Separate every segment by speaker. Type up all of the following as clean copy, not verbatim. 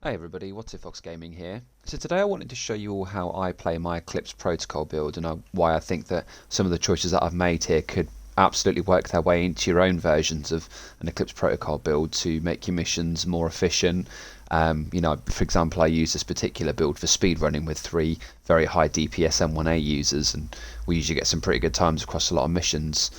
Speaker 1: Hey everybody, What's It Fox Gaming here. So today I wanted to show you all how I play my Eclipse Protocol build and why I think that some of the choices that I've made here could absolutely work their way into your own versions of an Eclipse Protocol build to make your missions more efficient. For example, I use this particular build for speedrunning with 3 very high DPS M1A users, and we usually get some pretty good times across a lot of missions.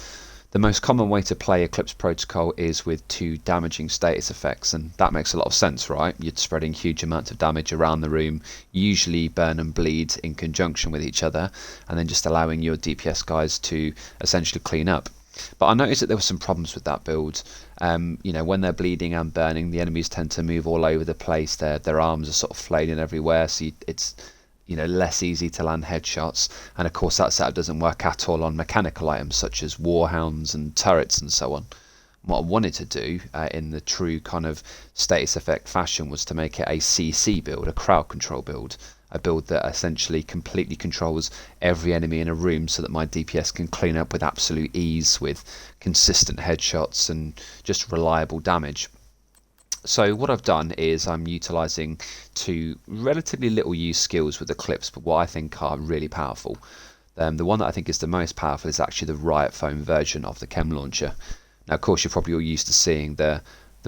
Speaker 1: The most common way to play Eclipse Protocol is with 2 damaging status effects, and that makes a lot of sense, right? You're spreading huge amounts of damage around the room, usually burn and bleed in conjunction with each other, and then just allowing your DPS guys to essentially clean up. But I noticed that there were some problems with that build. When they're bleeding and burning, the enemies tend to move all over the place. Their arms are sort of flailing everywhere, so it's less easy to land headshots. And of course that setup doesn't work at all on mechanical items such as Warhounds and turrets and so on. What I wanted to do in the true kind of status effect fashion was to make it a CC build, a crowd control build, a build that essentially completely controls every enemy in a room so that my DPS can clean up with absolute ease with consistent headshots and just reliable damage. So what I've done is I'm utilising 2 relatively little used skills with Eclipse, but what I think are really powerful. The one that I think is the most powerful is actually the Riot Foam version of the Chem launcher. Now, of course, you're probably all used to seeing the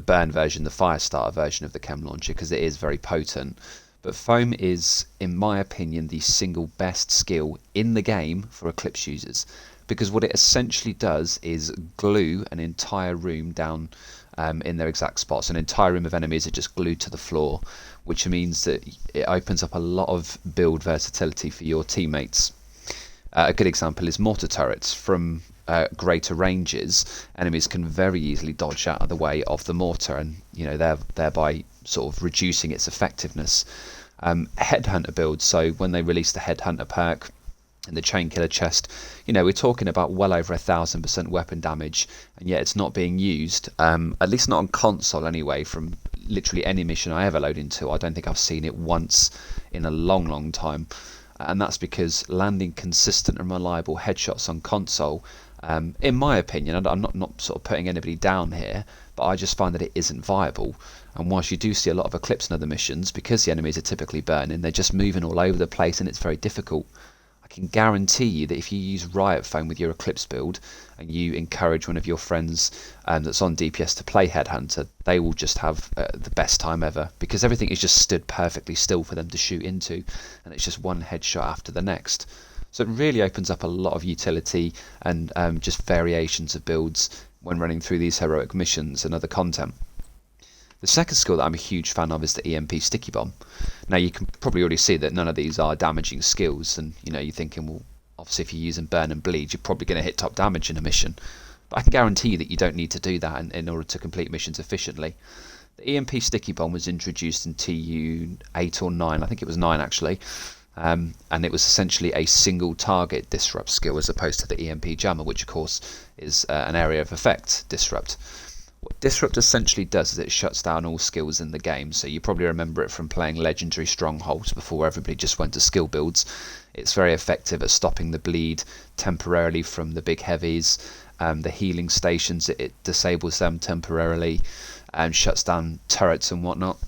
Speaker 1: burn version, the Firestarter version of the Chem launcher, because it is very potent. But Foam is, in my opinion, the single best skill in the game for Eclipse users, because what it essentially does is glue an entire room down in their exact spots. An entire room of enemies are just glued to the floor, which means that it opens up a lot of build versatility for your teammates. A good example is mortar turrets. From greater ranges, enemies can very easily dodge out of the way of the mortar, and thereby sort of reducing its effectiveness. Headhunter builds, so when they release the Headhunter perk in the chain killer chest, we're talking about well over 1000% weapon damage, and yet it's not being used, at least not on console anyway. From literally any mission I ever load into, I don't think I've seen it once in a long time, and that's because landing consistent and reliable headshots on console, in my opinion, and I'm not sort of putting anybody down here, but I just find that it isn't viable. And whilst you do see a lot of Eclipse in other missions, because the enemies are typically burning, they're just moving all over the place and it's very difficult. I can guarantee you that if you use Riot Foam with your Eclipse build and you encourage one of your friends that's on DPS to play Headhunter, they will just have the best time ever, because everything is just stood perfectly still for them to shoot into, and it's just one headshot after the next. So it really opens up a lot of utility and just variations of builds when running through these heroic missions and other content. The second skill that I'm a huge fan of is the EMP Sticky Bomb. Now, you can probably already see that none of these are damaging skills, and you're thinking, well, obviously if you're using Burn and Bleed, you're probably going to hit top damage in a mission. But I can guarantee you that you don't need to do that in order to complete missions efficiently. The EMP Sticky Bomb was introduced in TU8 or 9, I think it was 9 actually, and it was essentially a single target disrupt skill as opposed to the EMP Jammer, which of course is an area of effect disrupt. What Disrupt essentially does is it shuts down all skills in the game, so you probably remember it from playing Legendary Strongholds before everybody just went to skill builds. It's very effective at stopping the bleed temporarily from the big heavies. The healing stations, it disables them temporarily and shuts down turrets and whatnot.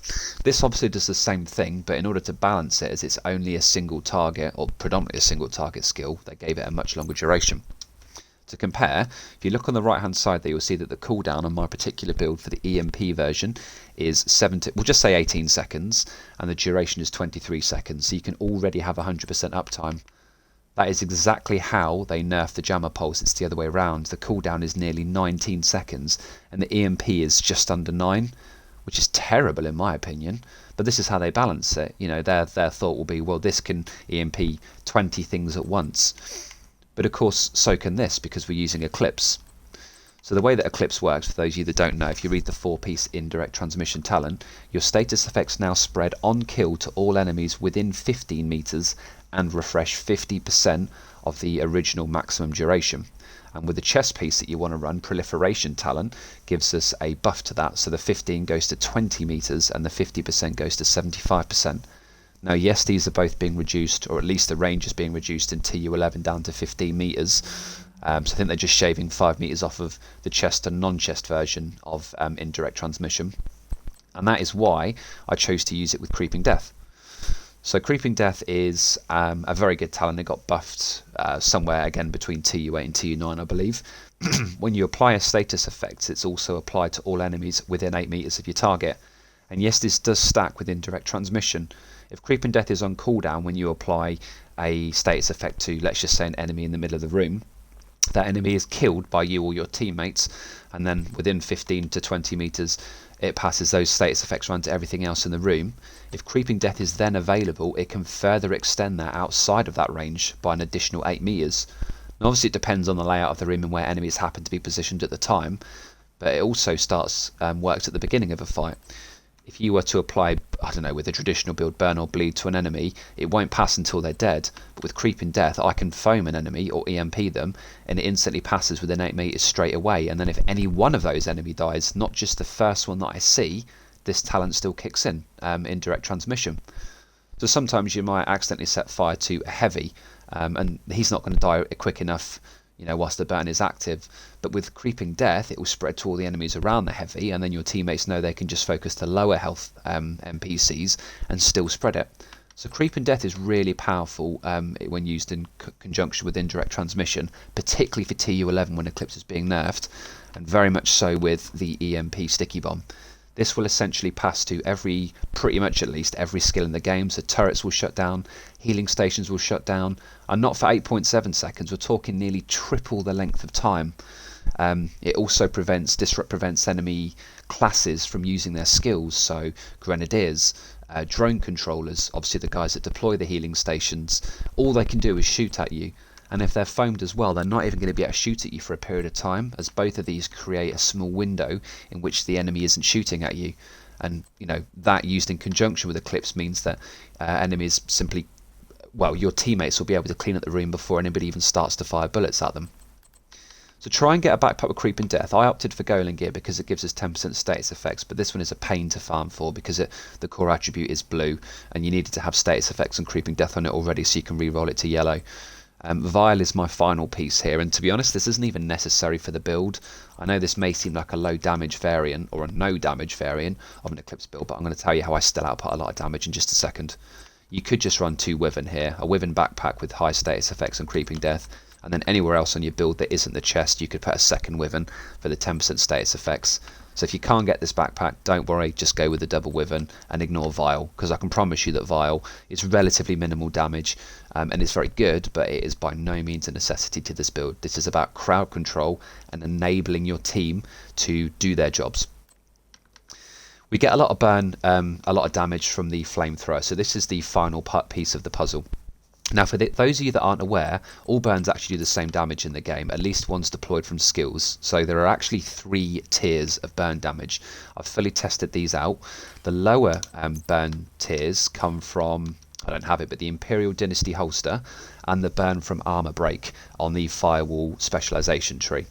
Speaker 1: This obviously does the same thing, but in order to balance it, as it's only a single target, or predominantly a single target skill, they gave it a much longer duration. To compare, if you look on the right hand side there, you'll see that the cooldown on my particular build for the EMP version is we'll just say 18 seconds, and the duration is 23 seconds, so you can already have 100% uptime. That is exactly how they nerfed the Jammer Pulse. It's the other way around. The cooldown is nearly 19 seconds, and the EMP is just under 9, which is terrible in my opinion. But this is how they balance it. Their thought will be, well, this can EMP 20 things at once. But of course, so can this, because we're using Eclipse. So the way that Eclipse works, for those of you that don't know, if you read the 4-piece indirect transmission talent, your status effects now spread on kill to all enemies within 15 meters and refresh 50% of the original maximum duration. And with the chest piece that you want to run, proliferation talent gives us a buff to that, so the 15 goes to 20 meters and the 50% goes to 75%. Now, yes, these are both being reduced, or at least the range is being reduced in TU11 down to 15 meters. So I think they're just shaving 5 meters off of the chest and non-chest version of indirect transmission. and that is why I chose to use it with Creeping Death. So Creeping Death is a very good talent. It got buffed somewhere again between TU8 and TU9, I believe. When you apply a status effect, it's also applied to all enemies within 8 meters of your target. And yes, this does stack with indirect transmission. If Creeping Death is on cooldown when you apply a status effect to, let's just say, an enemy in the middle of the room, that enemy is killed by you or your teammates, and then within 15 to 20 meters it passes those status effects around to everything else in the room. If Creeping Death is then available, it can further extend that outside of that range by an additional 8 meters. Now obviously it depends on the layout of the room and where enemies happen to be positioned at the time, but it also works at the beginning of a fight. If you were to apply, I don't know, with a traditional build, Burn or Bleed to an enemy, it won't pass until they're dead. But with Creeping Death, I can foam an enemy or EMP them, and it instantly passes within 8 meters straight away. And then if any one of those enemies dies, not just the first one that I see, this talent still kicks in, indirect transmission. So sometimes you might accidentally set fire to a heavy, and he's not going to die quick enough, whilst the burn is active. But with Creeping Death, it will spread to all the enemies around the heavy, and then your teammates know they can just focus to lower health NPCs and still spread it. So Creeping Death is really powerful when used in conjunction with indirect transmission, particularly for TU11 when Eclipse is being nerfed, and very much so with the EMP Sticky Bomb. This will essentially pass to pretty much at least every skill in the game. So turrets will shut down, healing stations will shut down, and not for 8.7 seconds, we're talking nearly triple the length of time. It also Disrupt prevents enemy classes from using their skills, so Grenadiers, drone controllers, obviously the guys that deploy the healing stations, all they can do is shoot at you. And if they're foamed as well, they're not even going to be able to shoot at you for a period of time, as both of these create a small window in which the enemy isn't shooting at you. And that used in conjunction with Eclipse means that enemies simply, your teammates will be able to clean up the room before anybody even starts to fire bullets at them. So try and get a backpack with Creeping Death. I opted for Golem Gear because it gives us 10% status effects, but this one is a pain to farm for because the core attribute is blue, and you needed to have status effects and Creeping Death on it already so you can re-roll it to yellow. Vial is my final piece here, and to be honest, this isn't even necessary for the build. I know this may seem like a low damage variant or a no damage variant of an Eclipse build, but I'm going to tell you how I still output a lot of damage in just a second. You could just run 2 Wyvern here, a Wyvern backpack with high status effects and Creeping Death, and then anywhere else on your build that isn't the chest, you could put a second Wyvern for the 10% status effects. So if you can't get this backpack, don't worry, just go with the double Wyvern and ignore Vial, because I can promise you that Vial is relatively minimal damage and it's very good, but it is by no means a necessity to this build. This is about crowd control and enabling your team to do their jobs. We get a lot of burn, a lot of damage from the flamethrower, so this is the final piece of the puzzle. Now for those of you that aren't aware, all burns actually do the same damage in the game, at least one's deployed from skills. So there are actually 3 tiers of burn damage. I've fully tested these out. The lower burn tiers come from, I don't have it, but the Imperial Dynasty holster and the burn from armor break on the firewall specialization tree.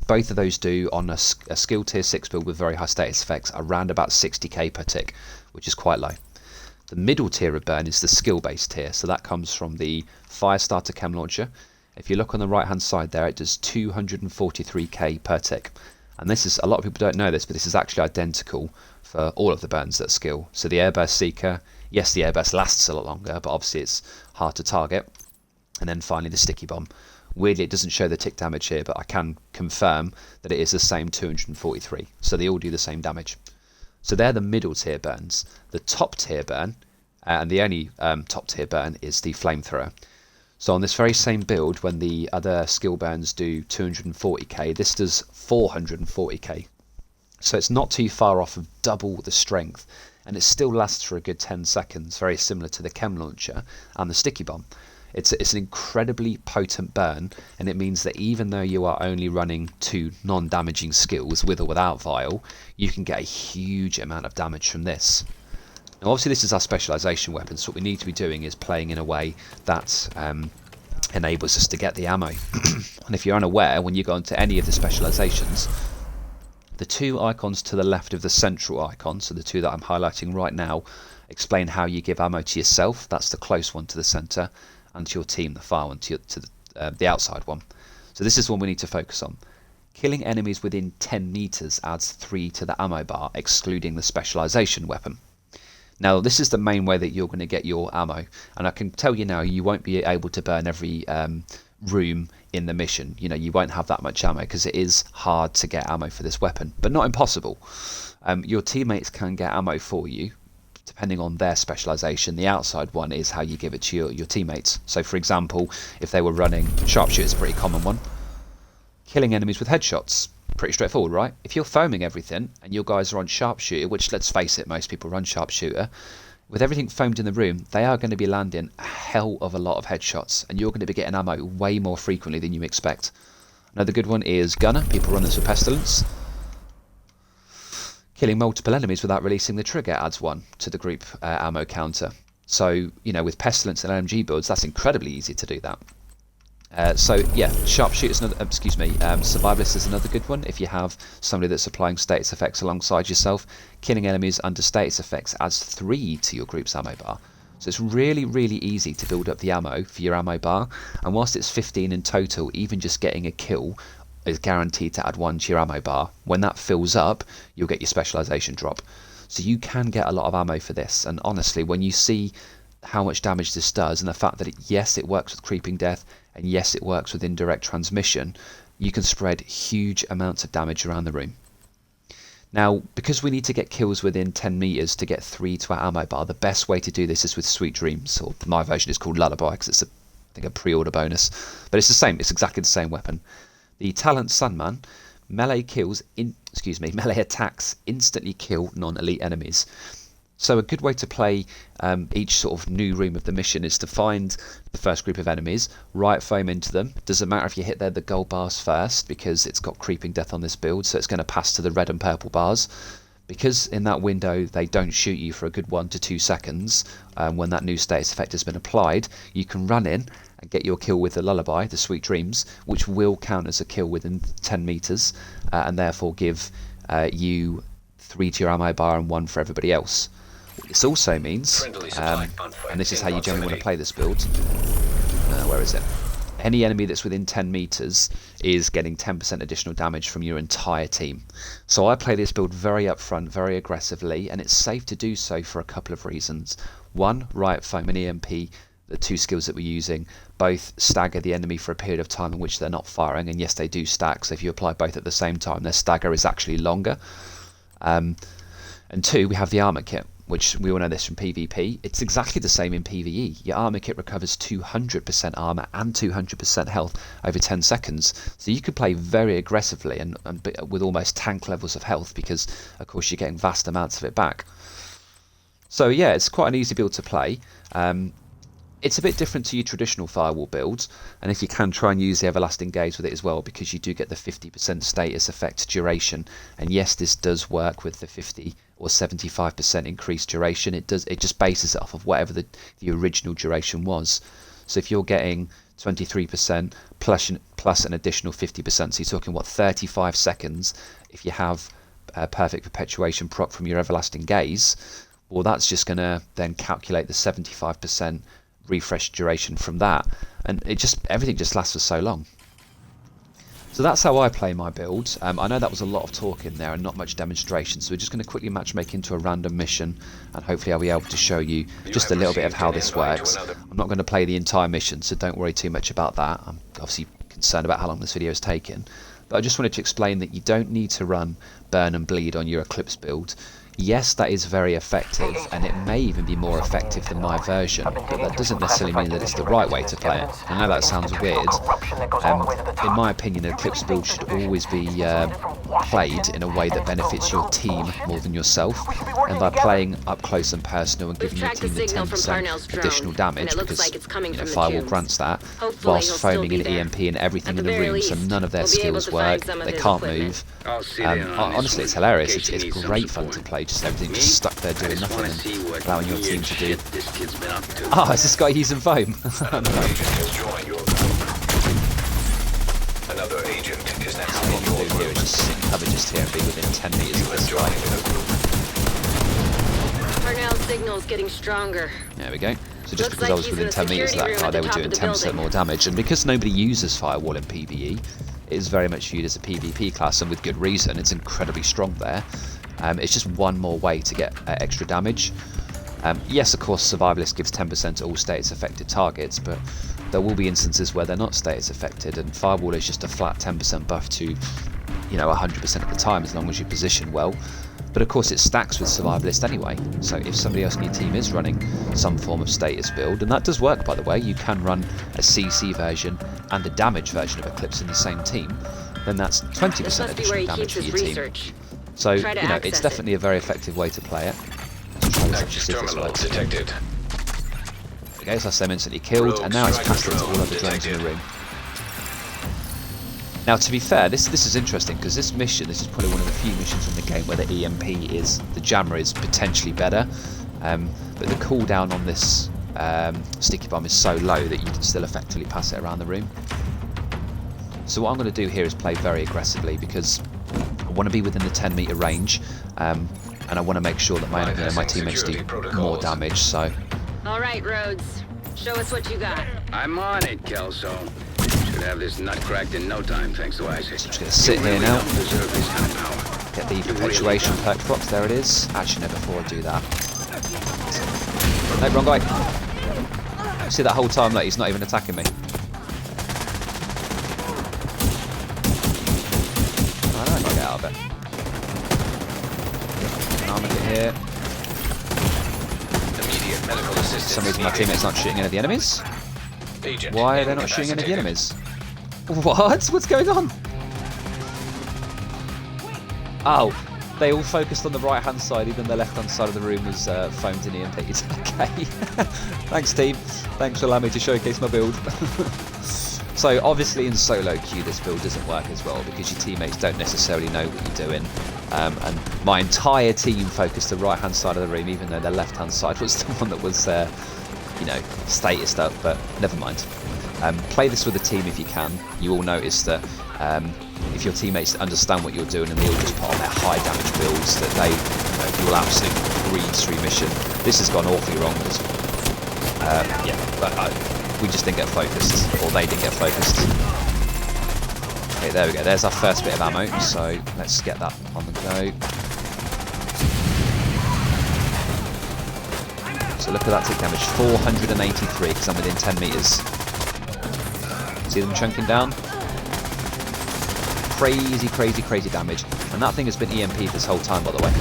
Speaker 1: Both of those do on a skill tier 6 build with very high status effects around about 60k per tick, which is quite low. The middle tier of burn is the skill-based tier, so that comes from the Firestarter Chem launcher. If you look on the right-hand side there, it does 243k per tick. And this is, a lot of people don't know this, but this is actually identical for all of the burns that skill. So the Airburst Seeker, yes, the Airburst lasts a lot longer, but obviously it's hard to target. And then finally the Sticky Bomb. Weirdly, it doesn't show the tick damage here, but I can confirm that it is the same 243. So they all do the same damage. So they're the middle tier burns. The top tier burn, and the only top tier burn, is the flamethrower. So on this very same build, when the other skill burns do 240k, this does 440k. So it's not too far off of double the strength, and it still lasts for a good 10 seconds, very similar to the Chem launcher and the Sticky Bomb. It's an incredibly potent burn, and it means that even though you are only running 2 non-damaging skills, with or without Vial, you can get a huge amount of damage from this. Now obviously this is our specialisation weapon, so what we need to be doing is playing in a way that enables us to get the ammo. And if you're unaware, when you go into any of the specialisations, the 2 icons to the left of the central icon, so the 2 that I'm highlighting right now, explain how you give ammo to yourself. That's the close one to the centre, and to your team, the far one to the outside one. So this is one we need to focus on. Killing enemies within 10 meters adds 3 to the ammo bar, excluding the specialization weapon. Now, this is the main way that you're going to get your ammo, and I can tell you now, you won't be able to burn every room in the mission. You know, you won't have that much ammo because it is hard to get ammo for this weapon, but not impossible. Your teammates can get ammo for you, depending on their specialization. The outside one is how you give it to your teammates. So, for example, if they were running sharpshooter, is a pretty common one. Killing enemies with headshots. Pretty straightforward, right? If you're foaming everything and your guys are on sharpshooter, which, let's face it, most people run sharpshooter, with everything foamed in the room, they are going to be landing a hell of a lot of headshots, and you're going to be getting ammo way more frequently than you expect. Another good one is gunner. People run this with pestilence. Killing multiple enemies without releasing the trigger adds 1 to the group ammo counter. So, you know, with pestilence and LMG builds, that's incredibly easy to do that. So yeah, sharpshooter's another, survivalist is another good one. If you have somebody that's applying status effects alongside yourself, killing enemies under status effects adds 3 to your group's ammo bar. So it's really, really easy to build up the ammo for your ammo bar, and whilst it's 15 in total, even just getting a kill is guaranteed to add 1 to your ammo bar. When that fills up, you'll get your specialization drop. So you can get a lot of ammo for this, and honestly, when you see how much damage this does, and the fact that yes, it works with creeping death, and yes, it works with indirect transmission, you can spread huge amounts of damage around the room. Now, because we need to get kills within 10 meters to get 3 to our ammo bar, the best way to do this is with Sweet Dreams, or my version is called Lullaby because it's I think a pre-order bonus, but it's the same. It's exactly the same weapon. The Talent Sunman, melee attacks instantly kill non-elite enemies. So a good way to play each sort of new room of the mission is to find the first group of enemies, right foam into them. Doesn't matter if you hit the gold bars first, because it's got creeping death on this build, so it's going to pass to the red and purple bars. Because in that window they don't shoot you for a good 1 to 2 seconds, when that new status effect has been applied, you can run in and get your kill with the Lullaby, the Sweet Dreams, which will count as a kill within 10 meters, and therefore give you 3 to your ammo bar and 1 for everybody else. This also means, and this is how you generally want to play this build, where is it? Any enemy that's within 10 meters is getting 10% additional damage from your entire team. So I play this build very upfront, very aggressively, and it's safe to do so for a couple of reasons. One, Riot Foam and EMP, the 2 skills that we're using, both stagger the enemy for a period of time in which they're not firing, and yes, they do stack, so if you apply both at the same time, their stagger is actually longer. And 2, we have the armor kit, which we all know this from PvP. It's exactly the same in PvE. Your armor kit recovers 200% armor and 200% health over 10 seconds. So you could play very aggressively and with almost tank levels of health, because of course you're getting vast amounts of it back. So yeah, it's quite an easy build to play. It's a bit different to your traditional firewall builds, and if you can, try and use the Everlasting Gaze with it as well, because you do get the 50% status effect duration, and yes, this does work with the 50 or 75% increased duration. It just bases it off of whatever the original duration was. So if you're getting 23% plus an additional 50%, so you're talking, what, 35 seconds if you have perfect perpetuation proc from your Everlasting Gaze, well, that's just going to then calculate the 75% refresh duration from that, and everything just lasts for so long. So that's how I play my build. I know that was a lot of talk in there and not much demonstration, so we're just going to quickly matchmake into a random mission, and hopefully I'll be able to show you just a little bit of how this works. I'm not going to play the entire mission, so don't worry too much about that. I'm obviously concerned about how long this video is taking, but I just wanted to explain that you don't need to run Burn and Bleed on your Eclipse build. Yes, that is very effective, and it may even be more effective than my version, but that doesn't necessarily mean that it's the right way to play it. I know that sounds weird. In my opinion, an Eclipse build should always be played in a way that benefits your team more than yourself, and by playing up close and personal and giving your team the 10% additional damage, because Firewall grants that, whilst foaming in EMP and everything in the room, so none of their skills work, they can't move. Honestly, it's hilarious. It's great fun to play. Just everything just stuck there doing nothing and allowing your team to do. Oh, is this guy using foam?
Speaker 2: Another agent is now
Speaker 1: what we'll do here is just sit cover just here and be within 10 meters of this guy.
Speaker 3: Parnell's signal's getting stronger.
Speaker 1: There we go. So just because I was within 10 meters of that guy, they were doing 10% more damage, and because nobody uses Firewall in PvE, it is very much viewed as a PvP class, and with good reason. It's incredibly strong there. It's just one more way to get extra damage. Yes, of course, Survivalist gives 10% to all status affected targets, but there will be instances where they're not status affected, and Firewall is just a flat 10% buff to, 100% of the time, as long as you position well. But of course it stacks with Survivalist anyway, so if somebody else in your team is running some form of status build, and that does work by the way, you can run a CC version and a damage version of Eclipse in the same team, then that's 20% additional damage for your team. So, it's definitely a very effective way to play it.
Speaker 2: Active terminal detected.
Speaker 1: Okay, so Sam instantly killed, and now it's passed it to all other drones in the room. Now, to be fair, this is interesting, because this is probably one of the few missions in the game where the the jammer is potentially better, but the cooldown on this sticky bomb is so low that you can still effectively pass it around the room. So what I'm going to do here is play very aggressively, because I want to be within the 10-meter range, and I want to make sure that my teammates do more damage. So,
Speaker 3: all right, Rhodes, show us what you got.
Speaker 2: I'm on it, Kelso. Should have this nut cracked in no time, thanks to Isaac.
Speaker 1: So I'm just going to sit here now, get the perpetuation perk procs. There it is. Actually, no, before I do that, no, wrong guy. See that whole time, like, he's not even attacking me. I know I gotta get out of it. Armor kit here.
Speaker 2: Immediate medical assistance.
Speaker 1: For some reason my teammate's not shooting any of the enemies. Why are they not shooting any of the enemies? What? What's going on? Oh, they all focused on the right hand side, even the left hand side of the room was foamed in EMPs. Okay. Thanks team. Thanks for allowing me to showcase my build. So obviously in solo queue this build doesn't work as well, because your teammates don't necessarily know what you're doing. And my entire team focused the right hand side of the room, even though their left hand side was the one that was statused up, but never mind. Play this with a team if you can. You will notice that if your teammates understand what you're doing and they all just put on their high damage builds, that they will absolutely breeze through mission. This has gone awfully wrong, because we just didn't get focused, or they didn't get focused. Okay, there we go. There's our first bit of ammo, so let's get that on the go. So look at that tick damage, 483, because I'm within 10 meters. See them chunking down? Crazy, crazy, crazy damage. And that thing has been EMP'd this whole time, by the way.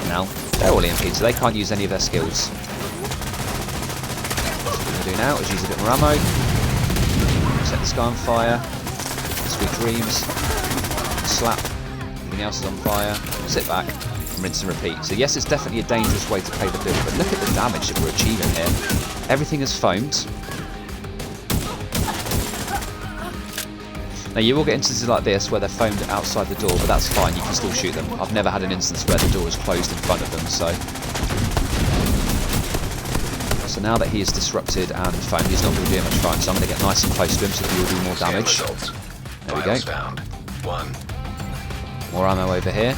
Speaker 1: Now, they're all EMP'd, so they can't use any of their skills. What we're going to do now is use a bit more ammo. Set this guy on fire. Sweet dreams. Slap. Everything else is on fire. Sit back. Rinse and repeat. So yes, it's definitely a dangerous way to play the build, but look at the damage that we're achieving here. Everything is foamed. Now you will get instances like this where they're foamed outside the door, but that's fine, you can still shoot them. I've never had an instance where the door is closed in front of them, so now that he is disrupted and foamed, he's not going to do much fun, so I'm going to get nice and close to him so that he will do more damage. There we go. More ammo over here.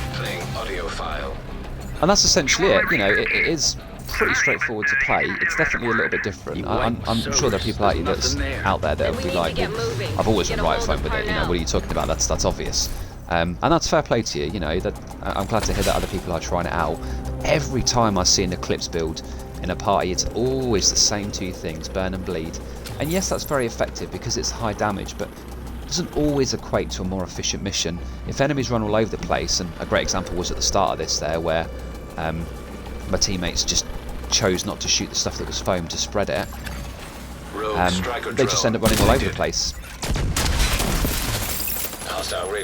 Speaker 1: And that's essentially it. It is pretty straightforward to play. It's definitely a little bit different. I'm sure there are people out there that will be like, well, I've always been right phone with it. What are you talking about? That's obvious. And that's fair play to you. That I'm glad to hear that other people are trying it out. Every time I see an Eclipse build in a party, it's always the same two things: burn and bleed. And yes, that's very effective because it's high damage, but doesn't always equate to a more efficient mission. If enemies run all over the place, and a great example was at the start of this there, where my teammates just chose not to shoot the stuff that was foamed to spread it, they just end up running all over the place.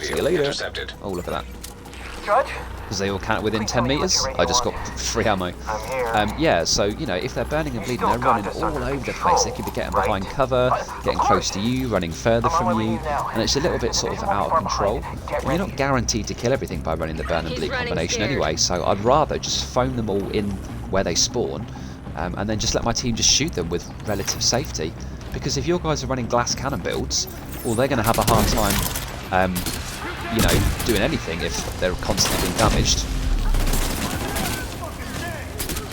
Speaker 1: See you later. Oh, look at that.
Speaker 4: Judge?
Speaker 1: Because they all count within 10 meters. I just got free ammo. Yeah, so if they're burning and bleeding, they're running all over the place. They could be getting behind cover, getting close to you, running further from you, and it's a little bit sort of out of control. And you're not guaranteed to kill everything by running the burn and bleed combination anyway, so I'd rather just foam them all in where they spawn, and then just let my team just shoot them with relative safety. Because if your guys are running glass cannon builds, well, they're going to have a hard time doing anything if they're constantly being damaged.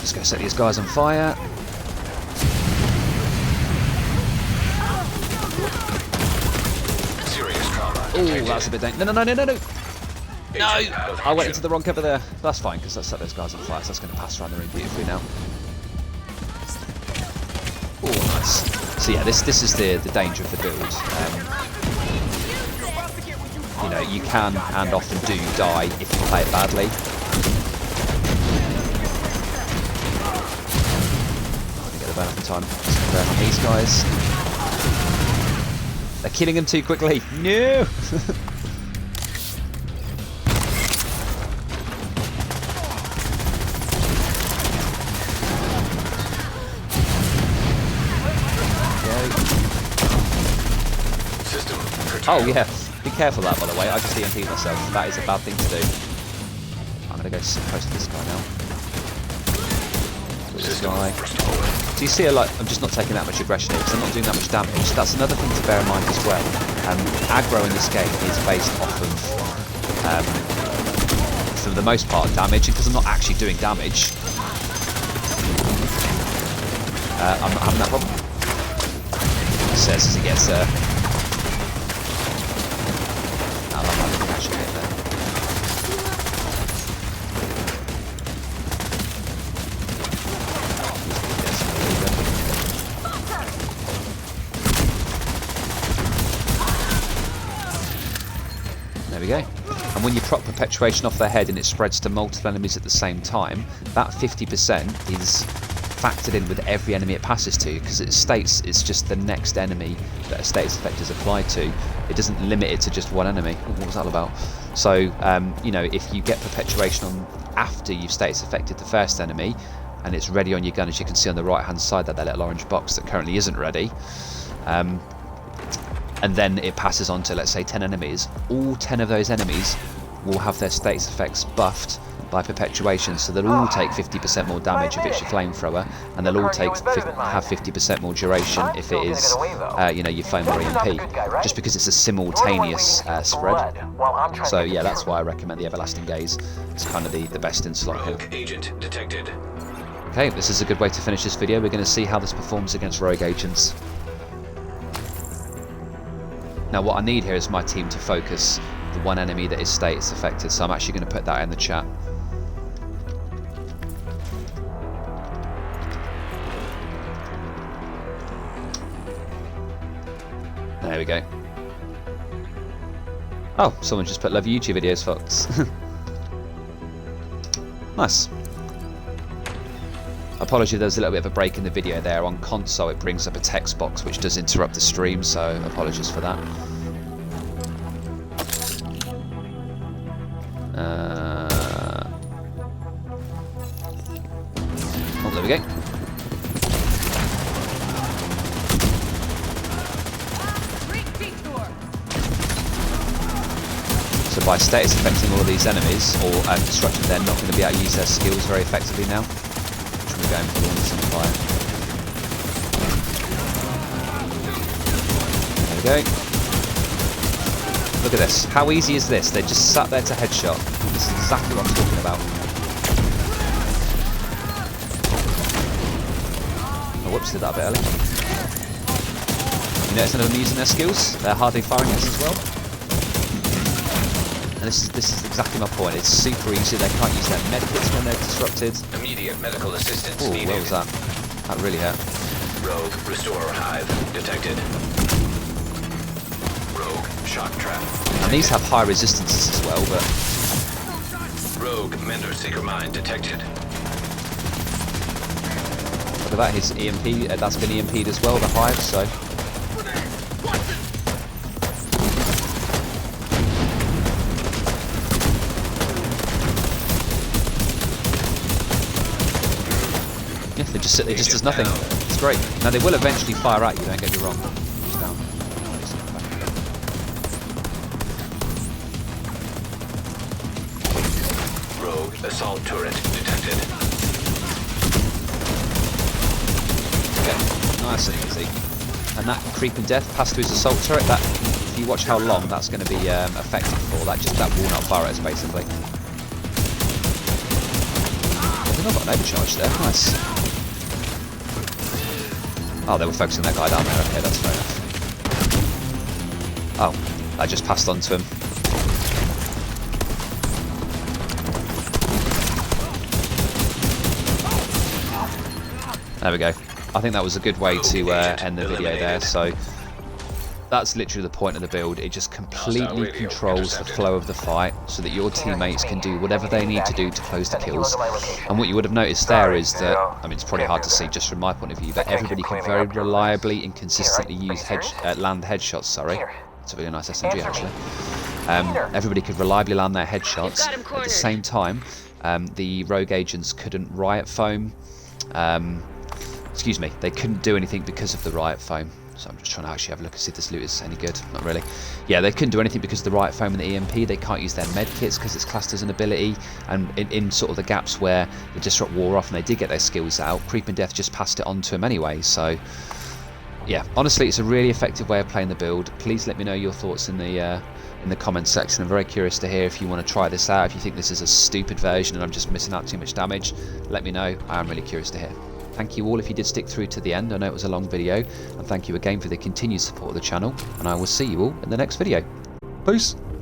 Speaker 1: Just go set these guys on fire. Oh, that's a bit dangerous. No. No! I went into the wrong cover there. That's fine, because that set those guys on fire, so that's going to pass around the ring beautifully now. Oh, nice. So yeah, this is the danger of the build. You know, you can and often do die if you play it badly. Get the burn up in time. Burn on these guys. They're killing him too quickly. No! Oh yeah, be careful of that, by the way. I just EMP'd myself. That is a bad thing to do. I'm going to go sit close to this guy now. This guy. So you see, I'm just not taking that much aggression here because I'm not doing that much damage. That's another thing to bear in mind as well. Aggro in this game is based off of, for the most part, damage, because I'm not actually doing damage. I'm not having that problem. He says as he gets There we go. And when you prop perpetuation off their head and it spreads to multiple enemies at the same time, that 50% is factored in with every enemy it passes to, because it states it's just the next enemy that a status effect is applied to. It doesn't limit it to just one enemy. Oh, what was that all about? So, you know, if you get perpetuation on after you've status affected the first enemy, and it's ready on your gun, as you can see on the right hand side, that little orange box that currently isn't ready, and then it passes on to, let's say, 10 enemies, all 10 of those enemies will have their status effects buffed by perpetuation, so they'll all take 50% more damage if it's your flamethrower, and they'll all have 50% more duration if it is, you know, your flame or EMP, just because it's a simultaneous spread. So yeah, that's why I recommend the Everlasting Gaze. It's kind of the best in slot here.
Speaker 2: Agent detected.
Speaker 1: Okay, this is a good way to finish this video. We're going to see how this performs against rogue agents. Now what I need here is my team to focus the one enemy that is status affected, so I'm actually going to put that in the chat. There we go. Oh, someone just put love your YouTube videos, Fox. Nice. Apologies, there's a little bit of a break in the video there. On console it brings up a text box which does interrupt the stream, so apologies for that. Oh, there we go. So by status affecting all of these enemies, or disrupting, they're not going to be able to use their skills very effectively now. Which we're going for all this on fire. There we go. Look at this. How easy is this? They just sat there to headshot. This is exactly what I'm talking about. Oh, whoops, did that a bit early. You notice none of them using their skills? They're hardly firing us as well. And this is exactly my point. It's super easy. They can't use their medkits when they're disrupted.
Speaker 2: Immediate medical assistance
Speaker 1: Oh,
Speaker 2: needed.
Speaker 1: what was that? That really hurt.
Speaker 2: Rogue Restorer Hive detected. Rogue Shock Trap.
Speaker 1: And these have high resistances as well, but...
Speaker 2: Rogue Mender Seeker Mine detected.
Speaker 1: Look at that, his EMP, that's been EMP'd as well, the hive, so... Yeah, they just sit there, it just does nothing. It's great. Now they will eventually fire at you, don't get me wrong. It's down.
Speaker 2: Rogue Assault Turret detected.
Speaker 1: Okay, nice and easy. And that creeping death passed through his assault turret, that, if you watch how long that's going to be effective for, that will not fire at us basically. They've not got an overcharge there, nice. Oh, they were focusing that guy down there, okay, that's fair enough. Oh, I just passed on to him. There we go. I think that was a good way to end the video there. So that's literally the point of the build. It just completely controls the flow of the fight so that your teammates can do whatever they need to do to close the kills. And what you would have noticed there is that, I mean, it's probably hard to see just from my point of view, but everybody can very reliably and consistently use land headshots. Sorry, it's a really nice SMG actually. Everybody could reliably land their headshots. At the same time, the rogue agents couldn't riot foam. Excuse me, they couldn't do anything because of the riot foam. So I'm just trying to actually have a look and see if this loot is any good. Not really. Yeah, they couldn't do anything because of the riot foam and the EMP. They can't use their med kits because it's classed as an ability. And in sort of the gaps where the Disrupt wore off and they did get their skills out, Creep and Death just passed it on to them anyway. So yeah, honestly, it's a really effective way of playing the build. Please let me know your thoughts in the comments section. I'm very curious to hear if you want to try this out. If you think this is a stupid version and I'm just missing out too much damage, let me know. I am really curious to hear. Thank you all if you did stick through to the end. I know it was a long video, and thank you again for the continued support of the channel, and I will see you all in the next video. Peace!